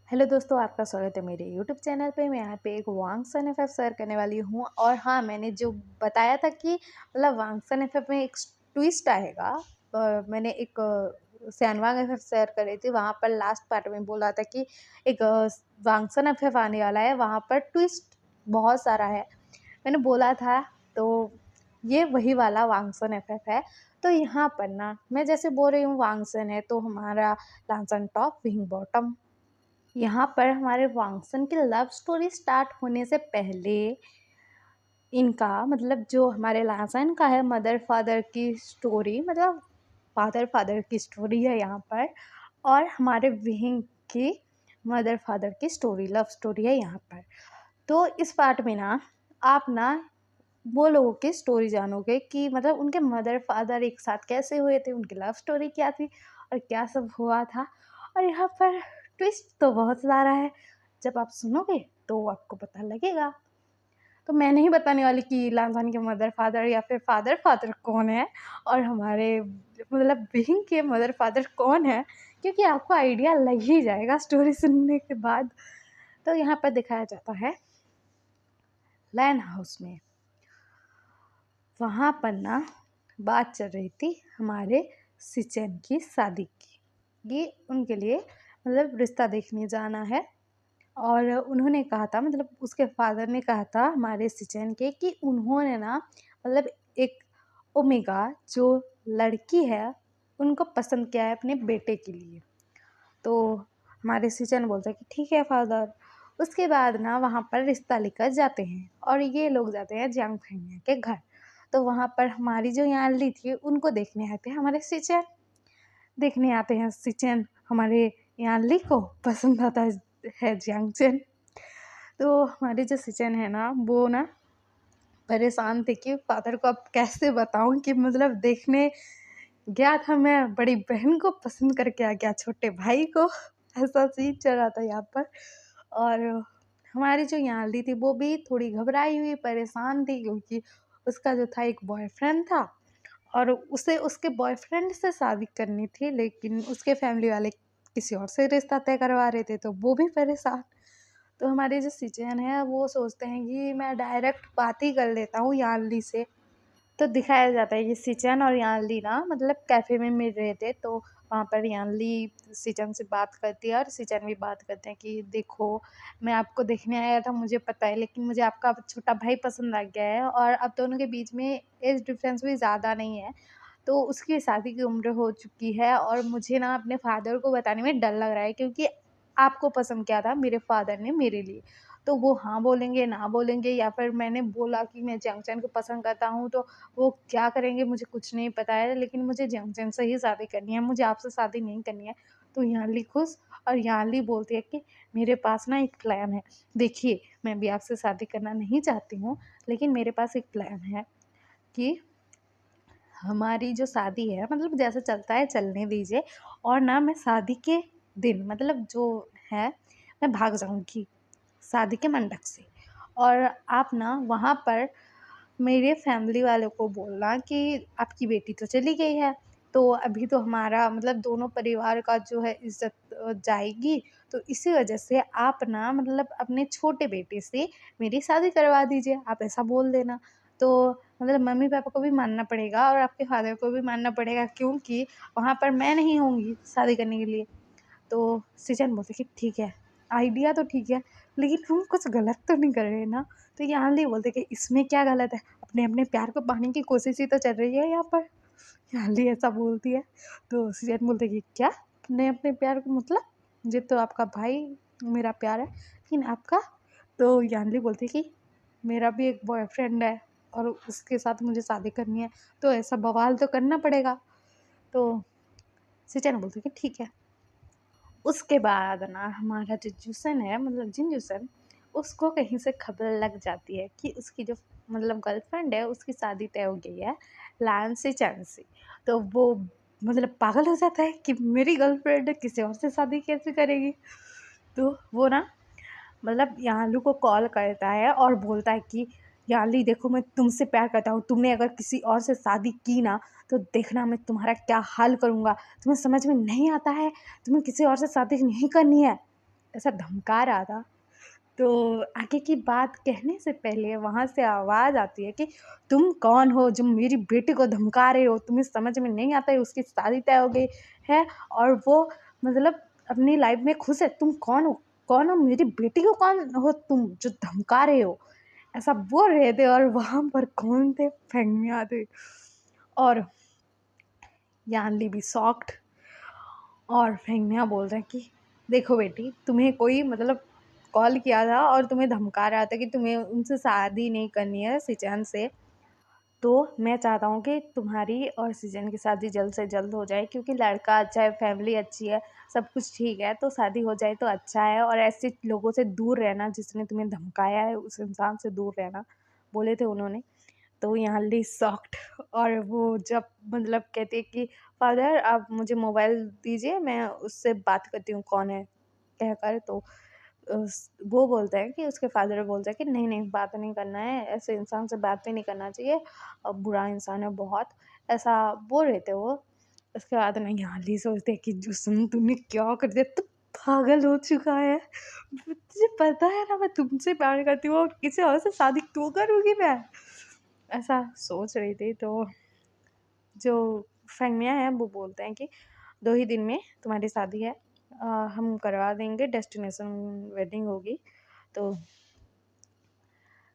Hello दोस्तों, आपका स्वागत है मेरे यूट्यूब चैनल पे। मैं यहाँ पे एक वांगसन एफएफ शेयर करने वाली हूँ। और हाँ, मैंने जो बताया था कि मतलब वांगसन एफएफ में एक ट्विस्ट आएगा। मैंने एक सैनवांग एफएफ शेयर कर रही थी, वहाँ पर लास्ट पार्ट में बोला था कि एक वांगसन एफएफ आने वाला है, वहाँ पर ट्विस्ट बहुत सारा है, मैंने बोला था। तो ये वही वाला वांगसन एफएफ है। तो यहाँ पर ना मैं जैसे बोल रही हूँ वांगसन है तो हमारा लांसन टॉप विंग बॉटम। यहाँ पर हमारे वांगसन की लव स्टोरी स्टार्ट होने से पहले इनका मतलब जो हमारे लासन का है मदर फादर की स्टोरी, मतलब फादर फादर की स्टोरी है यहाँ पर। और हमारे विहिंग की मदर फादर की स्टोरी, लव स्टोरी है यहाँ पर। तो इस पार्ट में ना आप ना वो लोगों की स्टोरी जानोगे कि मतलब उनके मदर फादर एक साथ कैसे हुए थे, उनकी लव स्टोरी क्या थी और क्या सब हुआ था। और यहाँ पर ट्विस्ट तो बहुत सारा है, जब आप सुनोगे तो आपको पता लगेगा। तो मैं नहीं बताने वाली कि लांसान के मदर फादर या फिर फादर फादर कौन है और हमारे मतलब बिहिंग के मदर फादर कौन है, क्योंकि आपको आइडिया लग ही जाएगा स्टोरी सुनने के बाद। तो यहाँ पर दिखाया जाता है लैन हाउस में। वहाँ पर ना बात चल रही थी हमारे सिचन की शादी की, ये उनके लिए मतलब रिश्ता देखने जाना है। और उन्होंने कहा था, मतलब उसके फादर ने कहा था हमारे सिचन के कि उन्होंने ना मतलब एक ओमेगा जो लड़की है उनको पसंद किया है अपने बेटे के लिए। तो हमारे सिचन बोलते हैं कि ठीक है फादर। उसके बाद ना वहाँ पर रिश्ता लेकर जाते हैं और ये लोग जाते हैं जियांग फेंग के घर। तो वहाँ पर हमारी जो यानली थी उनको देखने आते हैं हमारे सिचन, देखने आते हैं सिचन। हमारे यानली को पसंद आता है जियांगचन। तो हमारे जो सिचन है ना वो ना परेशान थे कि फादर को अब कैसे बताऊं कि मतलब देखने गया था, मैं बड़ी बहन को पसंद करके आ गया छोटे भाई को। ऐसा सीन चल रहा था यहाँ पर। और हमारी जो यानली थी वो भी थोड़ी घबराई हुई परेशान थी, क्योंकि उसका जो था एक बॉयफ्रेंड था और उसे उसके बॉयफ्रेंड से शादी करनी थी, लेकिन उसके फैमिली वाले किसी और से रिश्ता तय करवा रहे थे, तो वो भी परेशान। तो हमारे जो सिचन है वो सोचते हैं कि मैं डायरेक्ट बात ही कर लेता हूँ यानली से। तो दिखाया जाता है कि सिचन और यानली ना मतलब कैफ़े में मिल रहे थे। तो वहाँ पर यानली सिचन से बात करती है और सिचन भी बात करते हैं कि देखो, मैं आपको देखने आया था, मुझे पता है, लेकिन मुझे आपका छोटा भाई पसंद आ गया है और अब दोनों के बीच में एज डिफरेंस भी ज़्यादा नहीं है। तो उसकी शादी की उम्र हो चुकी है और मुझे ना अपने फादर को बताने में डर लग रहा है, क्योंकि आपको पसंद किया था मेरे फादर ने मेरे लिए। तो वो हाँ बोलेंगे, ना बोलेंगे, या फिर मैंने बोला कि मैं जंगचन को पसंद करता हूँ तो वो क्या करेंगे मुझे कुछ नहीं पता है, लेकिन मुझे जंगचन से ही शादी करनी है, मुझे आपसे शादी नहीं करनी है। तो यानली खुश और यानली बोलती है कि मेरे पास ना एक प्लान है। देखिए, मैं भी आपसे शादी करना नहीं चाहती हूँ, लेकिन मेरे पास एक प्लान है कि हमारी जो शादी है मतलब जैसे चलता है चलने दीजिए, और ना मैं शादी के दिन मतलब जो है मैं भाग जाऊँगी शादी के मंडप से। और आप ना वहाँ पर मेरे फैमिली वालों को बोलना कि आपकी बेटी तो चली गई है, तो अभी तो हमारा मतलब दोनों परिवार का जो है इज़्ज़त जाएगी। तो इसी वजह से आप ना मतलब अपने छोटे बेटे से मेरी शादी करवा दीजिए, आप ऐसा बोल देना। तो मतलब मम्मी-पापा को भी मानना पड़ेगा और आपके फादर को भी मानना पड़ेगा, क्योंकि वहाँ पर मैं नहीं होंगी शादी करने के लिए। तो सृजन बोलते कि ठीक है, आइडिया तो ठीक है, लेकिन तुम कुछ गलत तो नहीं कर रहे ना? तो यानली बोलते कि इसमें क्या गलत है? अपने-अपने प्यार को पाने की कोशिश ही तो चल रही है यहाँ पर। यानली ऐसा बोलती है। तो सृजन बोलते कि क्या? अपने-अपने प्यार को मतलब? ये तो आपका भाई मेरा प्यार है, लेकिन आपका? तो यानली बोलती कि मेरा भी एक बॉयफ्रेंड है और उसके साथ मुझे शादी करनी है, तो ऐसा बवाल तो करना पड़ेगा। तो सृजन बोलती कि ठीक है। उसके बाद ना हमारा जो जूसन है मतलब जिनजूसन, उसको कहीं से खबर लग जाती है कि उसकी जो मतलब गर्लफ्रेंड है उसकी शादी तय हो गई है लान से चैन से। तो वो मतलब पागल हो जाता है कि मेरी गर्लफ्रेंड किसी और से शादी कैसे करेगी। तो वो ना मतलब यालू को कॉल करता है और बोलता है कि याली देखो, मैं तुमसे प्यार करता हूँ, तुमने अगर किसी और से शादी की ना तो देखना मैं तुम्हारा क्या हाल करूँगा। तुम्हें समझ में नहीं आता है? तुम्हें किसी और से शादी नहीं करनी है, ऐसा धमका रहा था। तो आगे की बात कहने से पहले वहाँ से आवाज़ आती है कि तुम कौन हो जो मेरी बेटी को धमका रहे हो? तुम्हें समझ में नहीं आता है उसकी शादी तय हो गई है और वो मतलब अपनी लाइफ़ में खुश है। तुम कौन हो? कौन हो? मेरी बेटी को कौन हो तुम जो धमका रहे हो? ऐसा बोल रहे थे और वहाँ पर कौन थे? फेंगमिया थे और यानली भी शॉक्ड और फेंगमिया बोल रहे हैं कि देखो बेटी, तुम्हें कोई मतलब कॉल किया था और तुम्हें धमका रहा था कि तुम्हें उनसे शादी नहीं करनी है सिचेन से। तो मैं चाहता हूँ कि तुम्हारी और सिचेन की शादी जल्द से जल्द हो जाए क्योंकि लड़का अच्छा है, फैमिली अच्छी है, सब कुछ ठीक है, तो शादी हो जाए तो अच्छा है और ऐसे लोगों से दूर रहना जिसने तुम्हें धमकाया है, उस इंसान से दूर रहना, बोले थे उन्होंने। तो यानली शॉक्ड और वो जब मतलब कहती है कि फादर आप मुझे मोबाइल दीजिए, मैं उससे बात करती हूँ कौन है कहकर। तो वो बोलता है कि उसके फादर बोलते हैं कि नहीं नहीं बात नहीं करना है, ऐसे इंसान से बात भी नहीं करना चाहिए और बुरा इंसान है बहुत, ऐसा बोल रहे थे वो। उसके बाद ना यानली सोचते हैं कि जुसन तुमने क्या कर दिया, तू पागल हो चुका है, तुझे पता है ना मैं तुमसे प्यार करती हूँ और किसी और से शादी क्यों करूँगी मैं, ऐसा सोच रही थी। तो जो फेंगमिया है वो बोलते हैं कि 2 ही दिन में तुम्हारी शादी है, हम करवा देंगे, डेस्टिनेशन वेडिंग होगी। तो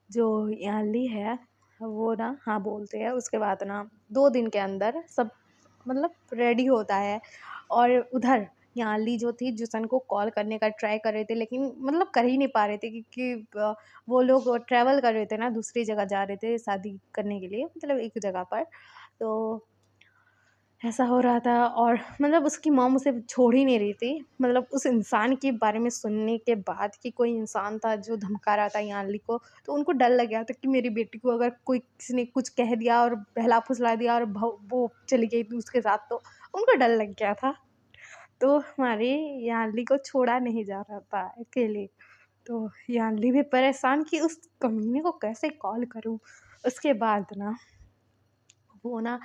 जो यानली है वो ना हाँ बोलते हैं। उसके बाद ना 2 दिन के अंदर सब मतलब रेडी होता है और उधर यानली जो थी जुसन को कॉल करने का ट्राई कर रहे थे लेकिन मतलब कर ही नहीं पा रहे थे क्योंकि वो लोग ट्रैवल कर रहे थे ना, दूसरी जगह जा रहे थे शादी करने के लिए, मतलब एक जगह पर। तो ऐसा हो रहा था और मतलब उसकी मॉम उसे छोड़ ही नहीं रही थी। मतलब उस इंसान के बारे में सुनने के बाद कि कोई इंसान था जो धमका रहा था यानली को, तो उनको डर लग गया था कि मेरी बेटी को अगर कोई किसी ने कुछ कह दिया और बहला-फुसला दिया और वो चली गई थी उसके साथ, तो उनको डर लग गया था। तो हमारी यानली को छोड़ा नहीं जा रहा था अकेले। तो यानली भी परेशान कि उस कमीने को कैसे कॉल करूँ? उसके बाद ना वो ना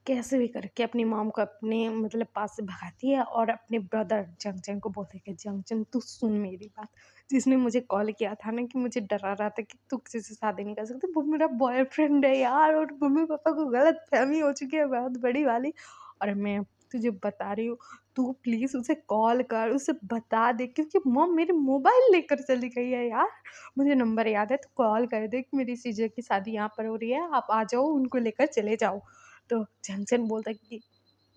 कैसे भी करके अपनी मॉम को अपने मतलब पास से भगाती है और अपने ब्रदर जंगचन को बोलती है कि जंगचन तू सुन मेरी बात, जिसने मुझे कॉल किया था ना कि मुझे डरा रहा था कि तू किसी से शादी नहीं कर सकती, वो मेरा बॉयफ्रेंड है यार और मम्मी पापा को गलत फहमी हो चुकी है बहुत बड़ी वाली, और मैं तुझे बता रही हूँ तू प्लीज़ उसे कॉल कर, उसे बता दे क्योंकि मॉम मेरी मोबाइल लेकर चली गई है यार, मुझे नंबर याद है, तू कॉल कर दे कि मेरी जीजा की शादी यहाँ पर हो रही है, आप आ जाओ उनको लेकर चले जाओ। तो झंझन बोलता है कि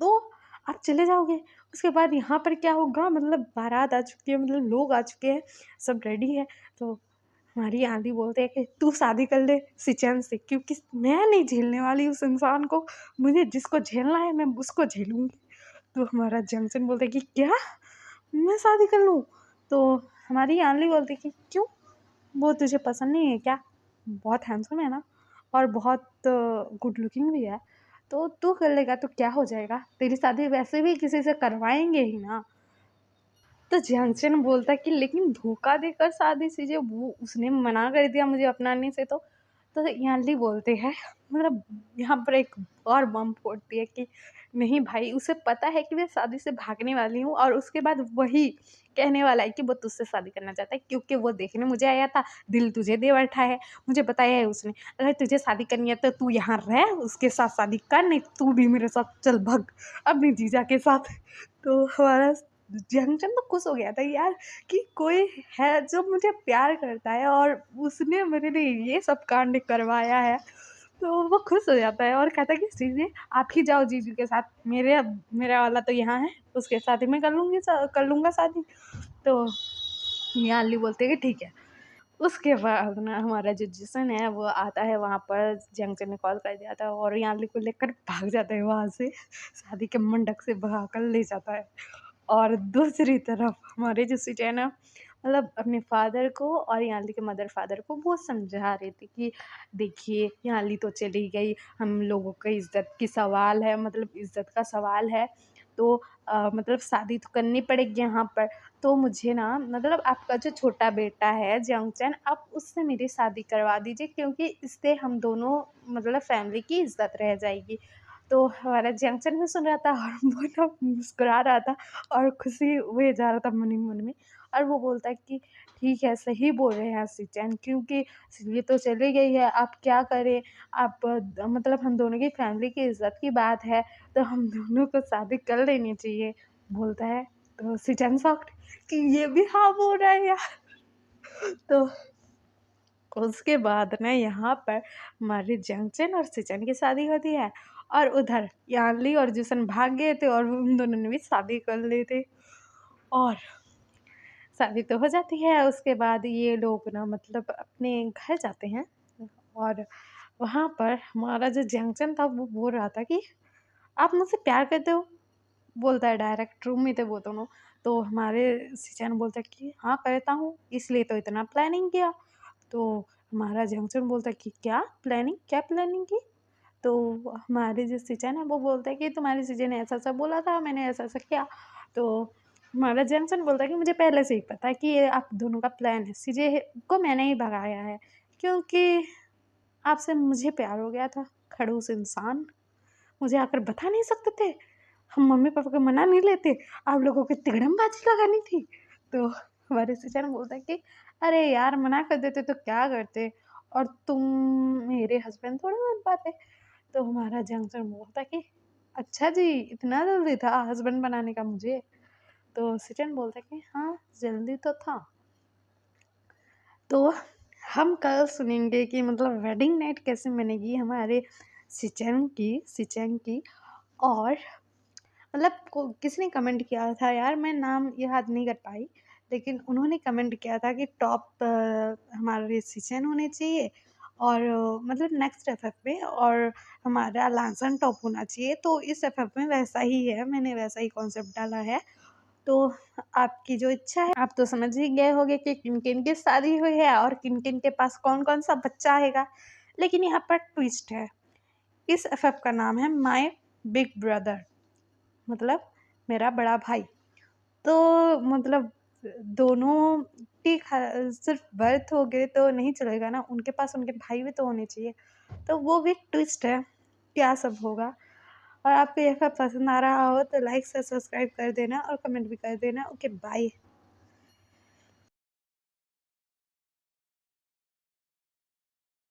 तो आप चले जाओगे? उसके बाद यहाँ पर क्या होगा? मतलब बारात आ चुकी है, मतलब लोग आ चुके हैं, सब रेडी है। तो हमारी आंधी बोलते हैं कि तू शादी कर ले सिचेन से क्योंकि मैं नहीं झेलने वाली उस इंसान को, मुझे जिसको झेलना है मैं उसको झेलूँगी। तो हमारा जंक्शन बोलता है कि क्या? मैं शादी कर लूँ? तो हमारी आंधी बोलती है कि क्यों? वो तुझे पसंद नहीं है क्या? बहुत हैंडसम है ना और बहुत गुड लुकिंग भी है, तो तू कर लेगा तो क्या हो जाएगा? तेरी शादी वैसे भी किसी से करवाएँगे ही ना। तो जंक्शन बोलता कि लेकिन धोखा देकर शादी कीजिए, वो उसने मना कर दिया मुझे अपनाने से तो यानली बोलते हैं मतलब यहाँ पर एक और बम फोड़ती है कि नहीं भाई, उसे पता है कि मैं शादी से भागने वाली हूँ और उसके बाद वही कहने वाला है कि वो तुझसे शादी करना चाहता है क्योंकि वो देखने मुझे आया था, दिल तुझे दे बैठा है, मुझे बताया है उसने, अगर तुझे शादी करनी है तो तू यहाँ रह, उसके साथ शादी कर, नहीं तू भी मेरे साथ चल भग अपनी जीजा के साथ। तो हमारा जंक्शन तो खुश हो गया था यार कि कोई है जो मुझे प्यार करता है और उसने मेरे लिए ये सब कांड करवाया है, तो वो खुश हो जाता है और कहता है कि जीजी आप ही जाओ जीजू के साथ, मेरा वाला तो यहाँ है, उसके साथ ही मैं कर लूँगा शादी। तो याली बोलते हैं कि ठीक है। उसके बाद ना हमारा जो जिसन है वो आता है वहाँ पर, जंक्शन ने कॉल कर दिया था और याली को लेकर भाग जाता है वहाँ से, शादी के मंडप से भगा कर ले जाता है। और दूसरी तरफ हमारे जो सिटी ना मतलब अपने फादर को और यानली के मदर फादर को वो समझा रही थी कि देखिए यानली तो चली गई, हम लोगों का इज्जत की सवाल है, मतलब इज्जत का सवाल है, तो मतलब शादी तो करनी पड़ेगी यहाँ पर, तो मुझे ना मतलब आपका जो छोटा बेटा है जंगचन, आप उससे मेरी शादी करवा दीजिए क्योंकि इससे हम दोनों मतलब फैमिली की इज्जत रह जाएगी। तो हमारा जंक्शन भी सुन रहा था और वो ना मुस्कुरा रहा था और खुशी हुए जा रहा था मन ही मन में। और वो बोलता है कि ठीक है, सही बोल रहे हैं सिचन, क्योंकि ये तो चली गई है, अब क्या करें? आप मतलब हम दोनों की फैमिली की इज़्ज़त की बात है, तो हम दोनों को शादी कर लेनी चाहिए। बोलता है तो सिचन शॉक्ड कि ये भी हाँ बोल रहा है यार। तो उसके बाद ना यहाँ पर हमारी जंगचन और सिचन की शादी होती है, और उधर यानली और जूसन भाग गए थे और उन दोनों ने भी शादी कर ली थी, और शादी तो हो जाती है। उसके बाद ये लोग ना मतलब अपने घर जाते हैं, और वहाँ पर हमारा जो जंक्शन था वो बोल रहा था कि आप मुझसे प्यार करते हो? बोलता है डायरेक्ट, रूम में थे वो दोनों। तो हमारे सिचन बोलता है कि हाँ करता हूँ, इसलिए तो इतना प्लानिंग किया। तो हमारा जंक्शन बोलता है कि क्या प्लानिंग की? तो हमारे जो सिचन है वो बोलता है कि तुम्हारी जीजे ने ऐसा-ऐसा बोला था, मैंने ऐसा-ऐसा किया। तो हमारा जैक्सन बोलता है कि मुझे पहले से ही पता है कि ये आप दोनों का प्लान है। सीजे को मैंने ही भगाया है, क्योंकि आपसे मुझे प्यार हो गया था, खड़ूस इंसान। मुझे आकर बता नहीं सकते थे? हम मम्मी-पापा को मना नहीं लेते? आप लोगों को तिकड़मबाजी लगानी थी? तो हमारे सिचन बोलता है कि अरे यार! मना कर देते तो क्या करते? और तुम मेरे हस्बैंड थोड़ी बन पाते। तो हमारा जंक्शन बोलता है कि अच्छा जी, इतना जल्दी था हस्बैंड बनाने का मुझे? तो सिचन बोलता है कि हाँ, जल्दी तो था। तो हम कल सुनेंगे कि मतलब वेडिंग नाइट कैसे बनेगी हमारे सिचन की। और मतलब किसी ने कमेंट किया था यार, मैं नाम याद नहीं कर पाई, लेकिन उन्होंने कमेंट किया था कि टॉप हमारे सिचन होने चाहिए, और मतलब नेक्स्ट एफएफ में, और हमारा लांसन टॉप होना चाहिए। तो इस एफएफ में वैसा ही है, मैंने वैसा ही कॉन्सेप्ट डाला है। तो आपकी जो इच्छा है, आप तो समझ ही गए होंगे कि किन-किन की शादी हुई है और किन-किन के पास कौन-कौन सा बच्चा आएगा। लेकिन यहाँ पर ट्विस्ट है, इस एफएफ का नाम है माय बिग ब्रदर, मतलब मेरा बड़ा भाई। तो मतलब दोनों की सिर्फ बर्थ हो गए तो नहीं चलेगा ना, उनके पास उनके भाई भी तो होने चाहिए। तो वो भी ट्विस्ट है, क्या सब होगा। और आपको यह सब पसंद आ रहा हो तो लाइक से सब्सक्राइब कर देना और कमेंट भी कर देना। Okay bye.